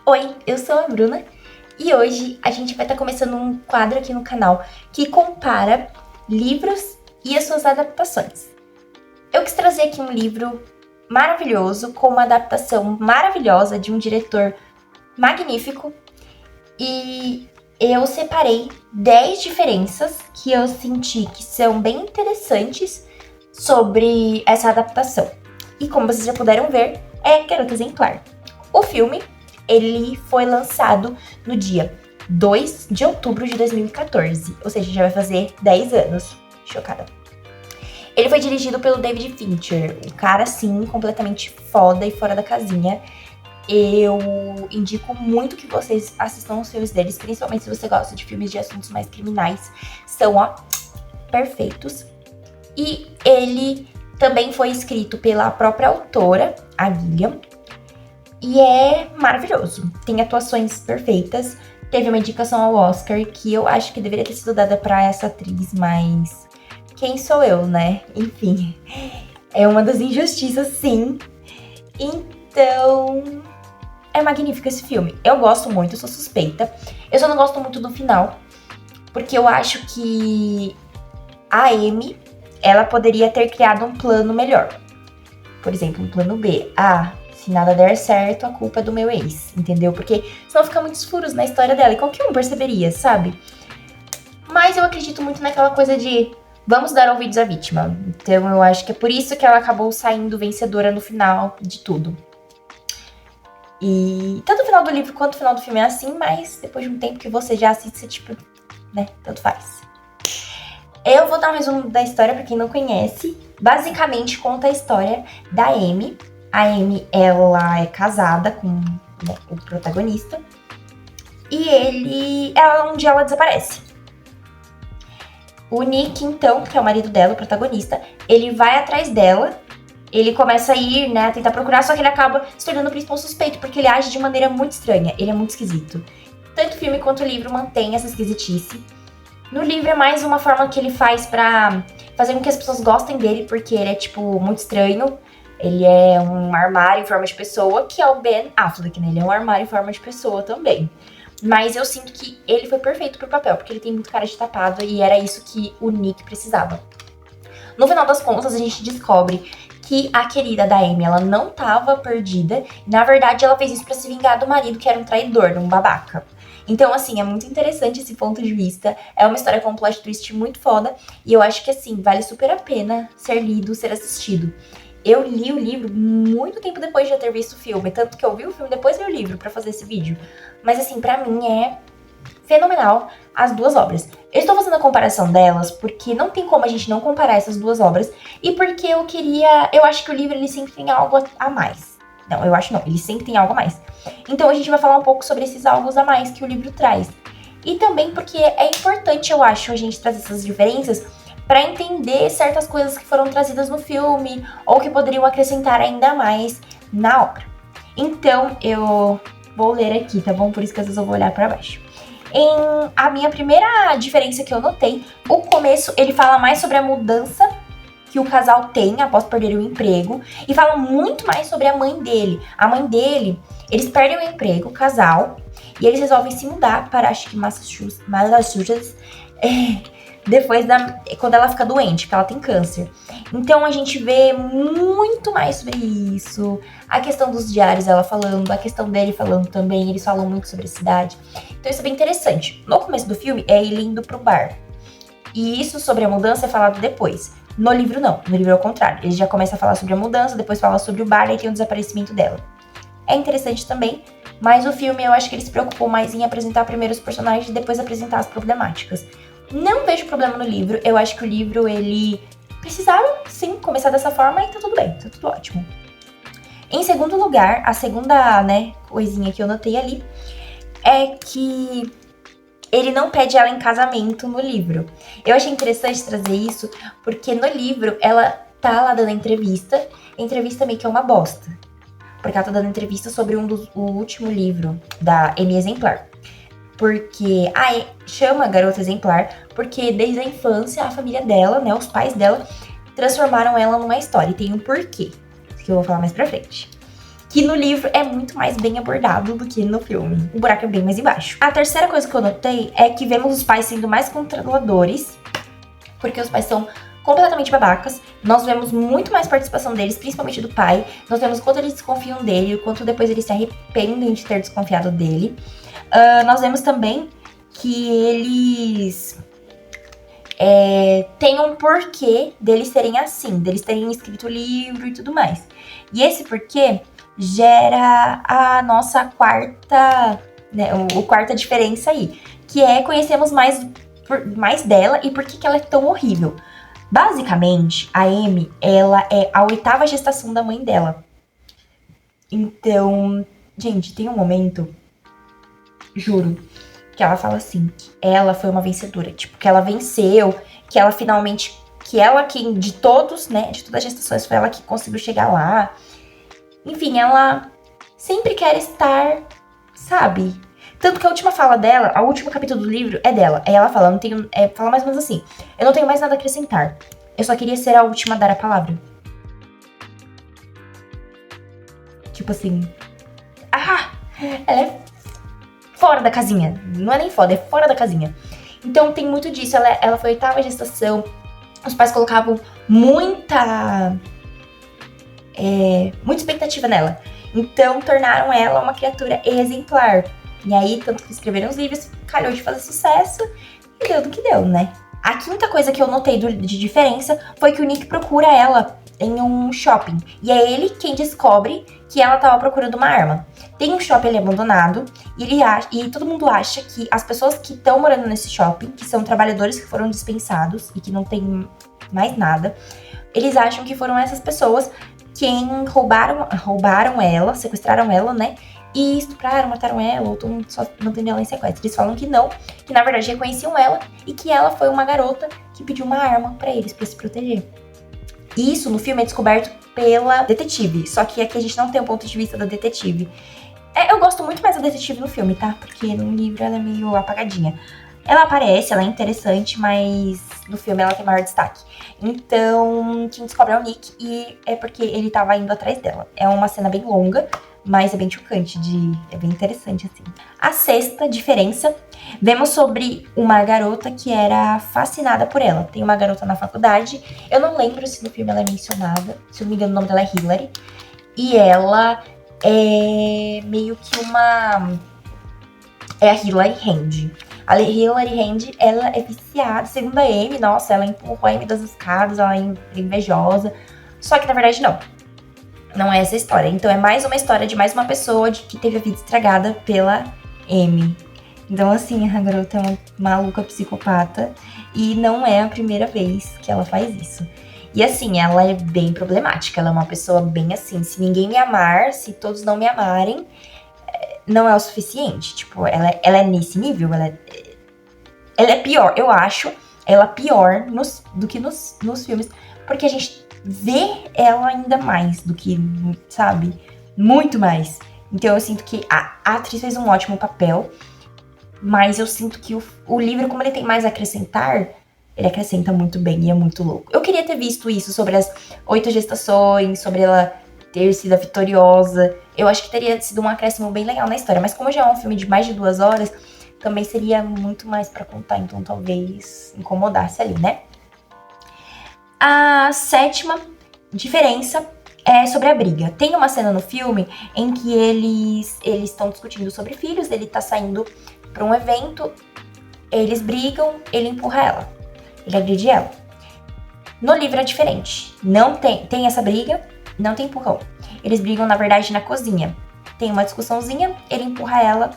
Oi, eu sou a Bruna e hoje a gente vai estar começando um quadro aqui no canal que compara livros e as suas adaptações. Eu quis trazer aqui um livro maravilhoso com uma adaptação maravilhosa de um diretor magnífico e eu separei 10 diferenças que eu senti que são bem interessantes sobre essa adaptação. E como vocês já puderam ver, é Garota Exemplar. O filme ele foi lançado no dia 2 de outubro de 2014, ou seja, já vai fazer 10 anos. Chocada. Ele foi dirigido pelo David Fincher, um cara, assim, completamente foda e fora da casinha. Eu indico muito que vocês assistam os filmes deles, principalmente se você gosta de filmes de assuntos mais criminais. São, ó, perfeitos. E ele também foi escrito pela própria autora, a Gillian, e é maravilhoso. Tem atuações perfeitas. Teve uma indicação ao Oscar que eu acho que deveria ter sido dada pra essa atriz, mas quem sou eu, né? Enfim, é uma das injustiças, sim. Então, é magnífico esse filme. Eu gosto muito, eu sou suspeita. Eu só não gosto muito do final, porque eu acho que a Amy, ela poderia ter criado um plano melhor. Por exemplo, um plano B. Se nada der certo, a culpa é do meu ex, entendeu? Porque senão fica muitos furos na história dela e qualquer um perceberia, sabe? Mas eu acredito muito naquela coisa de vamos dar ouvidos à vítima. Então eu acho que é por isso que ela acabou saindo vencedora no final de tudo. E tanto o final do livro quanto o final do filme é assim, mas depois de um tempo que você já assiste, você tipo, né, tanto faz. Eu vou dar um resumo da história pra quem não conhece. Basicamente conta a história da Amy. A Amy, ela é casada com, né, o protagonista. E um dia ela desaparece. O Nick, então, que é o marido dela, o protagonista, ele vai atrás dela. Ele começa a ir, né, tentar procurar, só que ele acaba se tornando o principal suspeito, porque ele age de maneira muito estranha. Ele é muito esquisito. Tanto o filme quanto o livro mantém essa esquisitice. No livro é mais uma forma que ele faz pra fazer com que as pessoas gostem dele, porque ele é, tipo, muito estranho. Ele é um armário em forma de pessoa, que é o Ben Affleck, né? Ele é um armário em forma de pessoa também. Mas eu sinto que ele foi perfeito pro papel, porque ele tem muito cara de tapado e era isso que o Nick precisava. No final das contas, a gente descobre que a querida da Amy, ela não tava perdida. Na verdade, ela fez isso pra se vingar do marido, que era um traidor, um babaca. Então, assim, é muito interessante esse ponto de vista. É uma história com um plot twist muito foda. E eu acho que, assim, vale super a pena ser lido, ser assistido. Eu li o livro muito tempo depois de já ter visto o filme. Tanto que eu vi o filme depois li o livro pra fazer esse vídeo. Mas, assim, pra mim é fenomenal as duas obras. Eu estou fazendo a comparação delas porque não tem como a gente não comparar essas duas obras. E porque eu acho que o livro ele sempre tem algo a mais. Não, eu acho não, ele sempre tem algo a mais. Então a gente vai falar um pouco sobre esses algo a mais que o livro traz. E também porque é importante, eu acho, a gente trazer essas diferenças para entender certas coisas que foram trazidas no filme ou que poderiam acrescentar ainda mais na obra. Então eu vou ler aqui, tá bom? Por isso que às vezes eu vou olhar para baixo. A minha primeira diferença que eu notei, o começo ele fala mais sobre a mudança que o casal tem após perder o emprego e fala muito mais sobre a mãe dele. A mãe dele, eles perdem o emprego, o casal, e eles resolvem se mudar para, acho que Massachusetts, quando ela fica doente, porque ela tem câncer. Então a gente vê muito mais sobre isso, a questão dos diários ela falando, a questão dele falando também, eles falam muito sobre a cidade. Então isso é bem interessante. No começo do filme é ele indo pro bar. E isso sobre a mudança é falado depois. No livro não, no livro é o contrário. Ele já começa a falar sobre a mudança, depois fala sobre o bar e tem o desaparecimento dela. É interessante também, mas o filme eu acho que ele se preocupou mais em apresentar primeiro os personagens e depois apresentar as problemáticas. Não vejo problema no livro, eu acho que o livro ele precisava sim começar dessa forma e tá tudo bem, tá tudo ótimo. Em segundo lugar, a segunda, né, coisinha que eu notei ali é que ele não pede ela em casamento no livro. Eu achei interessante trazer isso, porque no livro ela tá lá dando entrevista. A entrevista meio que é uma bosta. Porque ela tá dando entrevista sobre o último livro da Amy Exemplar. Porque chama a Garota Exemplar, porque desde a infância a família dela, né, os pais dela, transformaram ela numa história. E tem um porquê, que eu vou falar mais pra frente. que no livro é muito mais bem abordado do que no filme. O buraco é bem mais embaixo. A terceira coisa que eu notei é que vemos os pais sendo mais controladores, porque os pais são completamente babacas. Nós vemos muito mais participação deles, principalmente do pai. Nós vemos o quanto eles desconfiam dele, o quanto depois eles se arrependem de ter desconfiado dele. Nós vemos também que eles têm um porquê deles serem assim, deles terem escrito o livro e tudo mais. E esse porquê gera a nossa quarta, né, o quarta diferença aí, que é conhecemos mais dela e por que ela é tão horrível. Basicamente, a Amy, ela é a 8ª gestação da mãe dela. Então, gente, tem um momento, juro, que ela fala assim, que ela foi uma vencedora, tipo, que ela venceu, que ela finalmente, que ela que, de todos, né, de todas as gestações, foi ela que conseguiu chegar lá. Enfim, ela sempre quer estar, sabe? Tanto que a última fala dela, o último capítulo do livro é dela. Aí ela fala, fala mais ou menos assim, eu não tenho mais nada a acrescentar, eu só queria ser a última a dar a palavra. Tipo assim, ela é fora da casinha. Não é nem foda, é fora da casinha. Então tem muito disso. Ela foi a 8ª gestação. Os pais colocavam muita expectativa nela. Então tornaram ela uma criatura exemplar. E aí, tanto que escreveram os livros, calhou de fazer sucesso e deu do que deu, né? A quinta coisa que eu notei de diferença foi que o Nick procura ela em um shopping. E é ele quem descobre que ela tava procurando uma arma. Tem um shopping ali abandonado e todo mundo acha que as pessoas que estão morando nesse shopping, que são trabalhadores que foram dispensados e que não tem mais nada, eles acham que foram essas pessoas quem roubaram ela, sequestraram ela, né? E estupraram, mataram ela, ou estão só mantendo ela em sequestro. Eles falam que não, que na verdade reconheciam ela e que ela foi uma garota que pediu uma arma pra eles, pra se proteger. Isso no filme é descoberto pela detetive, só que aqui a gente não tem o ponto de vista da detetive. Eu gosto muito mais da detetive no filme, tá? Porque no livro ela é meio apagadinha. Ela aparece, ela é interessante, mas no filme ela tem maior destaque. Então, quem descobre é o Nick e é porque ele tava indo atrás dela. É uma cena bem longa, mas é bem chocante, é bem interessante, assim. A sexta diferença, vemos sobre uma garota que era fascinada por ela. Tem uma garota na faculdade, eu não lembro se no filme ela é mencionada, se eu não me engano o nome dela é Hillary. E ela é meio que é a Hillary Hand. A Hillary Hand, ela é viciada, segundo a Amy, nossa, ela empurrou a Amy das escadas, ela é invejosa. Só que na verdade não é essa história. Então é mais uma história de mais uma pessoa que teve a vida estragada pela Amy. Então assim, a garota é uma maluca psicopata e não é a primeira vez que ela faz isso. E assim, ela é bem problemática, ela é uma pessoa bem assim, se ninguém me amar, se todos não me amarem, não é o suficiente. Tipo, ela é nesse nível, ela é pior, eu acho ela pior do que nos filmes, porque a gente vê ela ainda mais do que, sabe, muito mais. Então eu sinto que a atriz fez um ótimo papel, mas eu sinto que o livro, como ele tem mais a acrescentar, ele acrescenta muito bem e é muito louco. Eu queria ter visto isso sobre as 8 gestações, sobre ela ter sido a vitoriosa. Eu acho que teria sido um acréscimo bem legal na história. Mas como já é um filme de mais de 2 horas, também seria muito mais pra contar. Então talvez incomodasse ali, né? A sétima diferença é sobre a briga. Tem uma cena no filme em que eles estão discutindo sobre filhos. Ele tá saindo pra um evento, eles brigam, ele empurra ela. Ele agride ela. No livro é diferente. Não tem essa briga, não tem empurrão. Eles brigam, na verdade, na cozinha. Tem uma discussãozinha, ele empurra ela.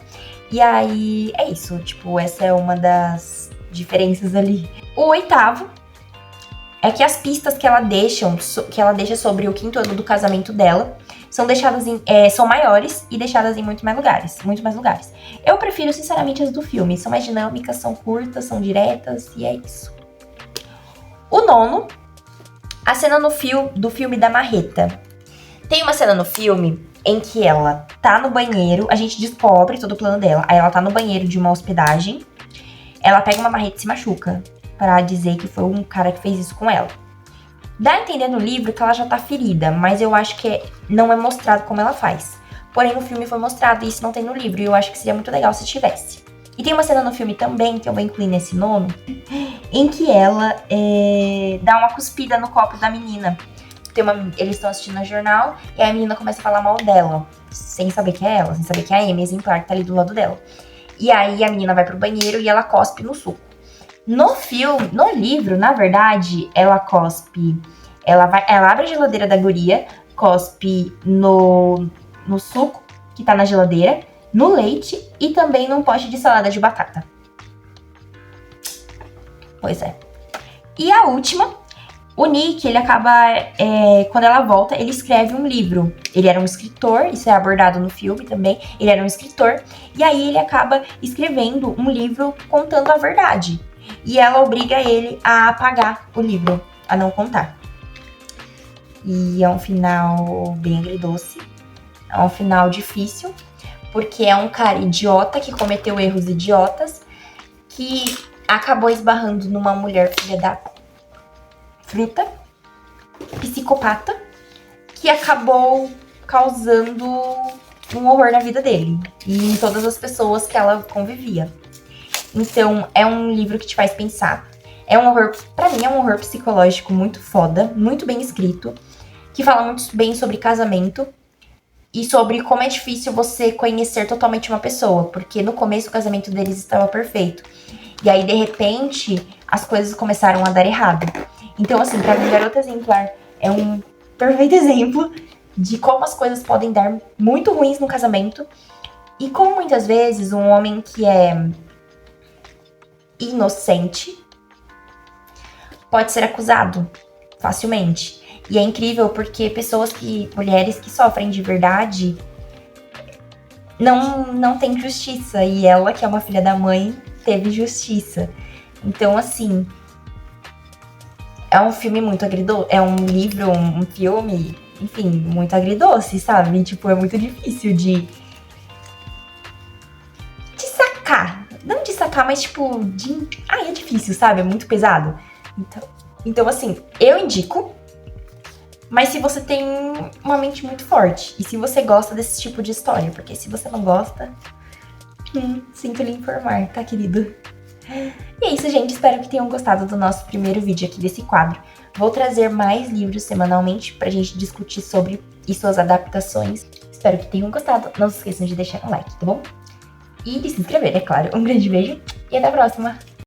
E aí, é isso. Tipo, essa é uma das diferenças ali. O 8º é que as pistas que ela deixa sobre o 5º ano do casamento dela são deixadas são maiores e deixadas em muito mais lugares. Eu prefiro, sinceramente, as do filme. São mais dinâmicas, são curtas, são diretas e é isso. O 9º, a cena do filme da marreta. Tem uma cena no filme em que ela tá no banheiro, a gente descobre todo o plano dela. Aí ela tá no banheiro de uma hospedagem, ela pega uma marreta e se machuca, pra dizer que foi um cara que fez isso com ela. Dá a entender no livro que ela já tá ferida, mas eu acho que não é mostrado como ela faz. Porém, no filme foi mostrado e isso não tem no livro, e eu acho que seria muito legal se tivesse. E tem uma cena no filme também, que eu vou incluir nesse nono, em que ela dá uma cuspida no copo da menina. Eles estão assistindo a jornal, e aí a menina começa a falar mal dela, sem saber que é ela, sem saber que é a Amy exemplar que tá ali do lado dela. E aí a menina vai pro banheiro e ela cospe no suco. No livro, na verdade, ela cospe. Ela abre a geladeira da guria, cospe no suco que tá na geladeira, no leite e também num pote de salada de batata. Pois é. E a última, o Nick, ele acaba, quando ela volta, ele escreve um livro. Ele era um escritor, isso é abordado no filme também, ele era um escritor, e aí ele acaba escrevendo um livro contando a verdade. E ela obriga ele a apagar o livro, a não contar. E é um final bem agridoce, é um final difícil, porque é um cara idiota que cometeu erros idiotas, que acabou esbarrando numa mulher filha da fruta, psicopata, que acabou causando um horror na vida dele e em todas as pessoas que ela convivia. Então, é um livro que te faz pensar. É um horror, pra mim, é um horror psicológico muito foda, muito bem escrito, que fala muito bem sobre casamento e sobre como é difícil você conhecer totalmente uma pessoa, porque no começo o casamento deles estava perfeito. E aí, de repente, as coisas começaram a dar errado. Então, assim, pra mim, Garota Exemplar é um perfeito exemplo de como as coisas podem dar muito ruins no casamento e como muitas vezes um homem que é inocente pode ser acusado facilmente. E é incrível porque mulheres que sofrem de verdade não têm justiça. E ela, que é uma filha da mãe, teve justiça. Então, assim, é um filme muito agridoce, é um livro, um filme, enfim, muito agridoce, sabe? Tipo, é muito difícil de sacar. Não de sacar, mas tipo, é difícil, sabe? É muito pesado. Então, assim, eu indico, mas se você tem uma mente muito forte e se você gosta desse tipo de história, porque se você não gosta, sinto lhe informar, tá, querido? E é isso, gente. Espero que tenham gostado do nosso primeiro vídeo aqui desse quadro. Vou trazer mais livros semanalmente pra gente discutir sobre e suas adaptações. Espero que tenham gostado. Não se esqueçam de deixar um like, tá bom? E de se inscrever, é claro. Um grande beijo e até a próxima!